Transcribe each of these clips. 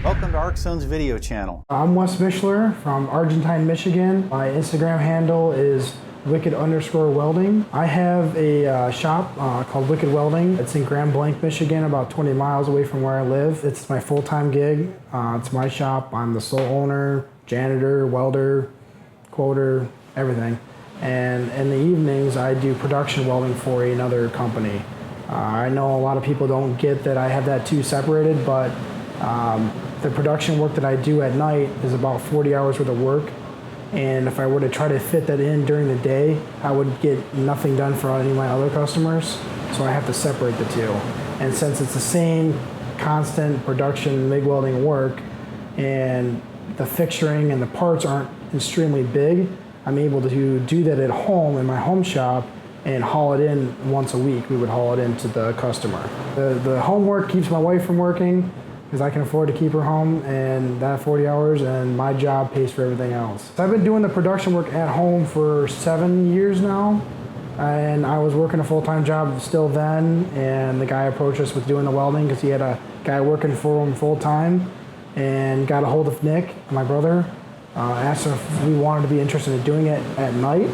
Welcome to Arc-Zone's video channel. I'm Wes Mishler from Argentine, Michigan. My Instagram handle is wicked_welding. I have a shop called Wicked Welding. It's in Grand Blanc, Michigan, about 20 miles away from where I live. It's my full-time gig. It's my shop. I'm the sole owner, janitor, welder, quoter, everything. And in the evenings, I do production welding for another company. I know a lot of people don't get that I have that two separated, but the production work that I do at night is about 40 hours worth of work, and if I were to try to fit that in during the day, I would get nothing done for any of my other customers, so I have to separate the two. And since it's the same constant production MIG welding work, and the fixturing and the parts aren't extremely big, I'm able to do that at home in my home shop and haul it in once a week. We would haul it in to the customer. The homework keeps my wife from working, because I can afford to keep her home and that 40 hours, and my job pays for everything else. So I've been doing the production work at home for 7 years now, and I was working a full-time job still then, and the guy approached us with doing the welding because he had a guy working for him full-time, and got a hold of Nick, my brother, asked him if we wanted to be interested in doing it at night,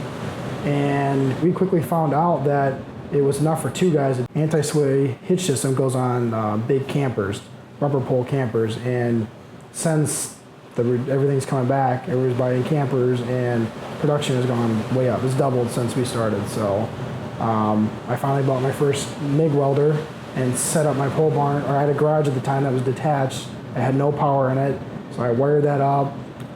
and we quickly found out that it was enough for two guys. The anti-sway hitch system goes on big campers, rubber pole campers, and since everything's coming back, everybody's buying campers and production has gone way up. It's doubled since we started. So I finally bought my first MIG welder and set up my pole barn, or I had a garage at the time that was detached. I had no power in it, so I wired that up,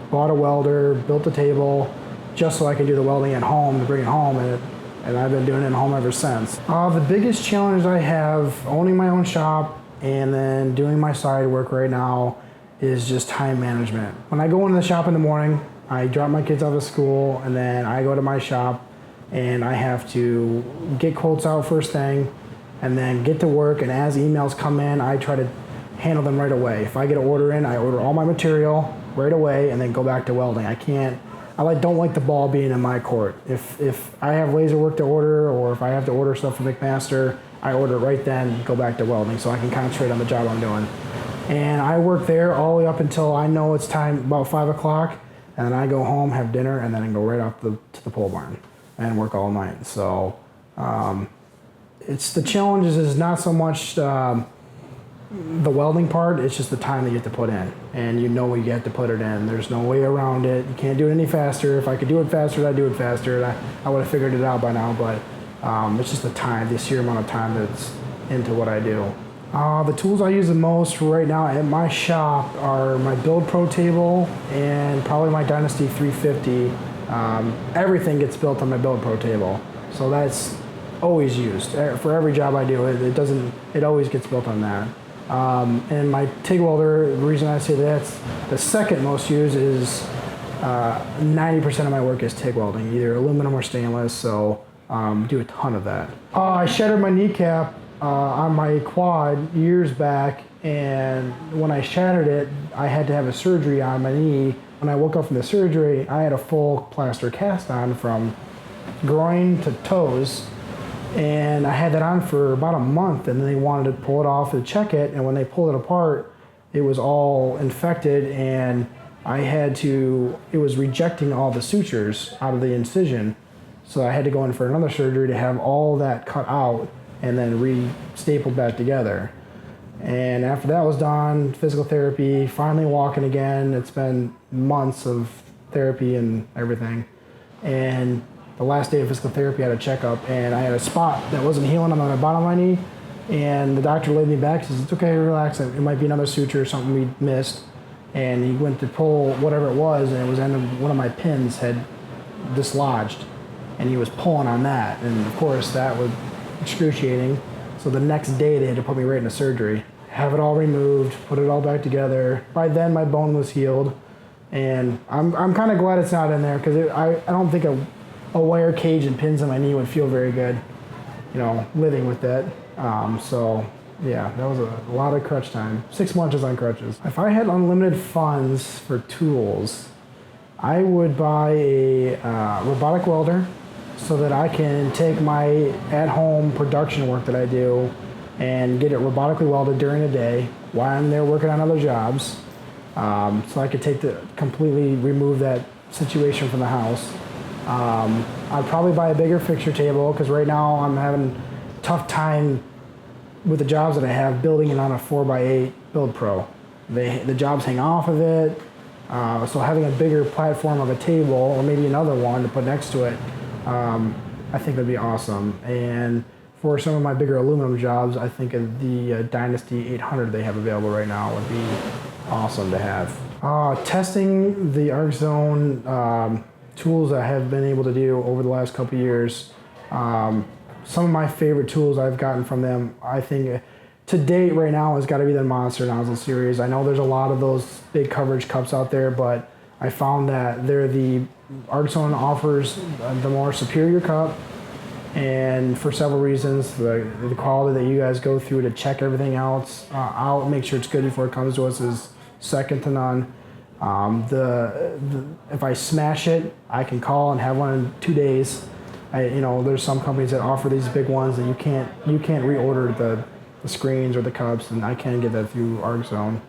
bought a welder, built a table, just so I could do the welding at home to bring it home, and I've been doing it at home ever since. The biggest challenge I have owning my own shop and then doing my side work right now is just time management. When I go into the shop in the morning, I drop my kids off at school, and then I go to my shop and I have to get quotes out first thing and then get to work, and as emails come in, I try to handle them right away. If I get an order in, I order all my material right away and then go back to welding. I don't like the ball being in my court. If I have laser work to order, or if I have to order stuff from McMaster, I order it right then, go back to welding, so I can concentrate on the job I'm doing. And I work there all the way up until I know it's time, about 5 o'clock, and then I go home, have dinner, and then I go right off to the pole barn and work all night. So it's the challenges is not so much the welding part, it's just the time that you have to put in, and you know you have to put it in. There's no way around it. You can't do it any faster. If I could do it faster, I'd do it faster. I would have figured it out by now, but it's just the sheer amount of time that's into what I do. The tools I use the most right now at my shop are my Build Pro table and probably my Dynasty 350. Everything gets built on my Build Pro table, so that's always used for every job I do. It always gets built on that. And my TIG welder, the reason I say that's the second most used is 90% of my work is TIG welding, either aluminum or stainless, so do a ton of that. I shattered my kneecap on my quad years back, and when I shattered it, I had to have a surgery on my knee. When I woke up from the surgery, I had a full plaster cast on from groin to toes, and I had that on for about a month, and then they wanted to pull it off and check it, and when they pulled it apart, it was all infected, and it was rejecting all the sutures out of the incision, so I had to go in for another surgery to have all that cut out and then re-stapled back together. And after that was done, physical therapy, finally walking again. It's been months of therapy and everything, and the last day of physical therapy, I had a checkup, and I had a spot that wasn't healing on the bottom of my knee, and the doctor laid me back. He says, "It's okay, relax. It might be another suture or something we missed." And he went to pull whatever it was, and it was one of my pins had dislodged, and he was pulling on that, and of course that was excruciating. So the next day they had to put me right into surgery, have it all removed, put it all back together. By then my bone was healed, and I'm kind of glad it's not in there, because I don't think a wire cage and pins on my knee would feel very good, living with that. So yeah, that was a lot of crutch time. 6 months on crutches. If I had unlimited funds for tools, I would buy a robotic welder so that I can take my at-home production work that I do and get it robotically welded during the day while I'm there working on other jobs. so I could completely remove that situation from the house. I'd probably buy a bigger fixture table because right now I'm having a tough time with the jobs that I have building it on a 4x8 Build Pro. The jobs hang off of it, so having a bigger platform of a table or maybe another one to put next to it, I think would be awesome. And for some of my bigger aluminum jobs, I think the Dynasty 800 they have available right now would be awesome to have. Testing the Arc-Zone tools I have been able to do over the last couple of years, some of my favorite tools I've gotten from them, I think to date right now has got to be the Moser nozzle series. I know there's a lot of those big coverage cups out there, but I found that the Arc-Zone offers the more superior cup, and for several reasons. The quality that you guys go through to check everything else out, make sure it's good before it comes to us is second to none. If I smash it, I can call and have one in 2 days. There's some companies that offer these big ones that you can't reorder the screens or the cups, and I can get that through Arc-Zone.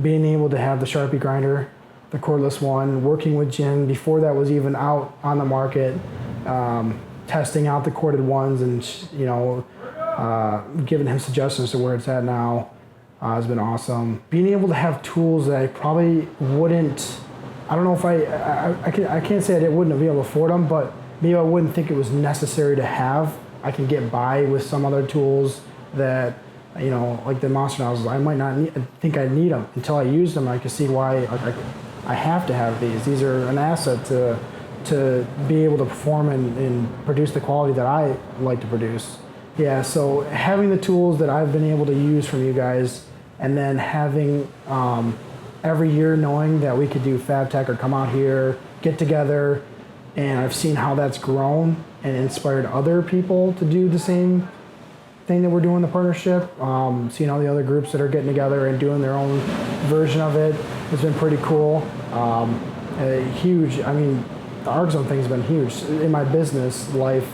Being able to have the Sharpie grinder, the cordless one, working with Jim before that was even out on the market, testing out the corded ones and giving him suggestions to where it's at now has been awesome. Being able to have tools that I probably wouldn't, I don't know if I can't say I wouldn't be able to afford them, but maybe I wouldn't think it was necessary to have. I can get by with some other tools that, like the Monster nozzles, I might not think I need them until I use them. I can see why I have to have these. These are an asset to be able to perform and produce the quality that I like to produce. Yeah, so having the tools that I've been able to use from you guys, and then having every year knowing that we could do Fab Tech or come out here, get together, and I've seen how that's grown and inspired other people to do the same thing that we're doing in the partnership. Seeing all the other groups that are getting together and doing their own version of it has been pretty cool. Huge, the Arc-Zone thing has been huge in my business life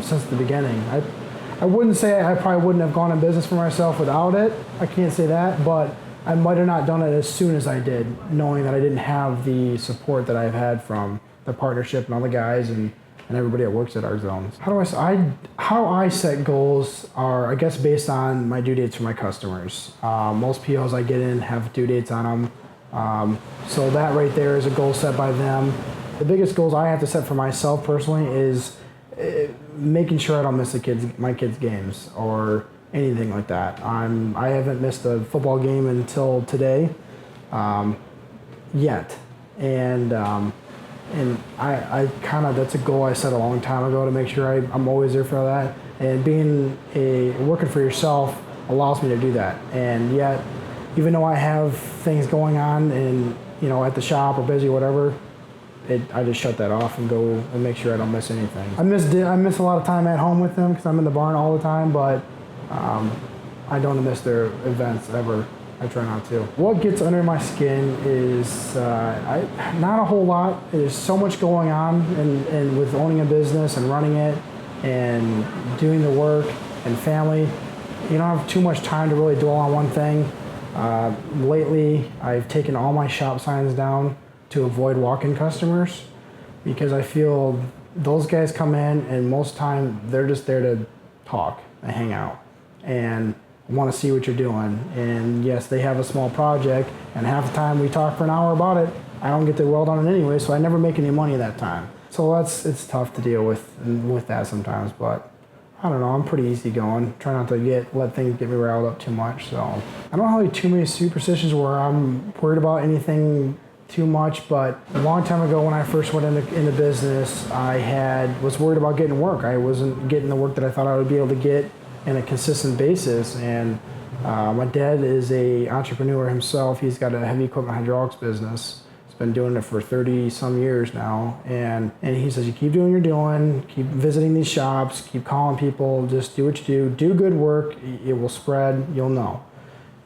since the beginning. I wouldn't say I probably wouldn't have gone in business for myself without it. I can't say that, but I might have not done it as soon as I did, knowing that I didn't have the support that I've had from the partnership and all the guys and everybody that works at Arc-Zone. How I set goals are, I guess, based on my due dates for my customers. Most POs I get in have due dates on them. So that right there is a goal set by them. The biggest goals I have to set for myself personally is making sure I don't miss my kids' games or anything like that. I haven't missed a football game until today, yet, and I kind of, that's a goal I set a long time ago to make sure I'm always there for that. And working for yourself allows me to do that. And yet, even though I have things going on and at the shop or busy or whatever, I just shut that off and go and make sure I don't miss anything. I miss a lot of time at home with them because I'm in the barn all the time, but I don't miss their events ever. I try not to. What gets under my skin is not a whole lot. There's so much going on and with owning a business and running it and doing the work and family, you don't have too much time to really dwell on one thing. Lately, I've taken all my shop signs down to avoid walk-in customers because I feel those guys come in and most time they're just there to talk and hang out and want to see what you're doing. And yes, they have a small project and half the time we talk for an hour about it, I don't get to weld on it anyway, so I never make any money that time. So it's tough to deal with that sometimes, but I don't know, I'm pretty easygoing. Try not to let things get me riled up too much. So I don't have too many superstitions where I'm worried about anything too much, but a long time ago when I first went into business, I was worried about getting work. I wasn't getting the work that I thought I would be able to get on a consistent basis. And my dad is a entrepreneur himself. He's got a heavy equipment hydraulics business. He's been doing it for 30 some years now. And he says, you keep doing what you're doing, keep visiting these shops, keep calling people, just do what you do good work, it will spread, you'll know.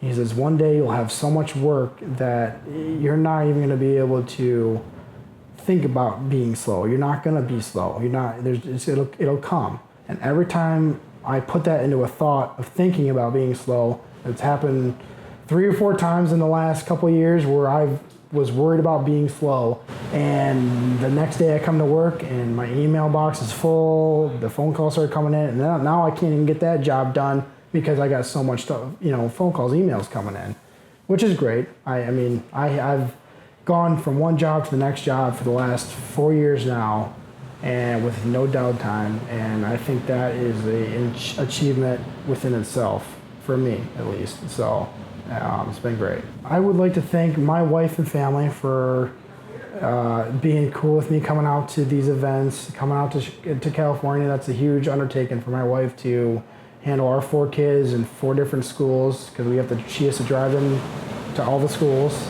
He says, one day you'll have so much work that you're not even going to be able to think about being slow. You're not going to be slow. It'll come. And every time I put that into a thought of thinking about being slow, it's happened 3 or 4 times in the last couple of years where I was worried about being slow, and the next day I come to work and my email box is full, the phone calls start coming in, and now I can't even get that job done because I got so much stuff, phone calls, emails coming in, which is great. I've gone from one job to the next job for the last 4 years now, and with no downtime, and I think that is an achievement within itself, for me at least. So it's been great. I would like to thank my wife and family for being cool with me coming out to these events, coming out to California. That's a huge undertaking for my wife to handle our 4 kids in 4 different schools, because she has to drive them to all the schools.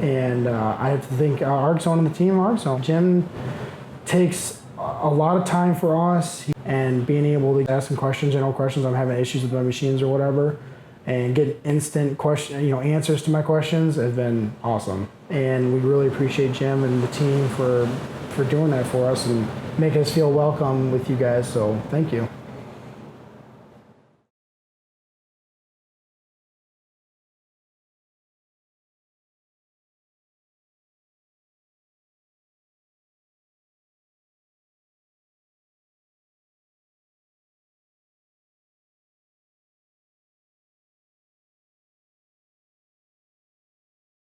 And I have to thank Arc-Zone and the team of Arc-Zone. Jim takes a lot of time for us, and being able to ask him questions, general questions. I'm having issues with my machines or whatever, and get instant answers to my questions has been awesome. And we really appreciate Jim and the team for doing that for us and making us feel welcome with you guys. So thank you.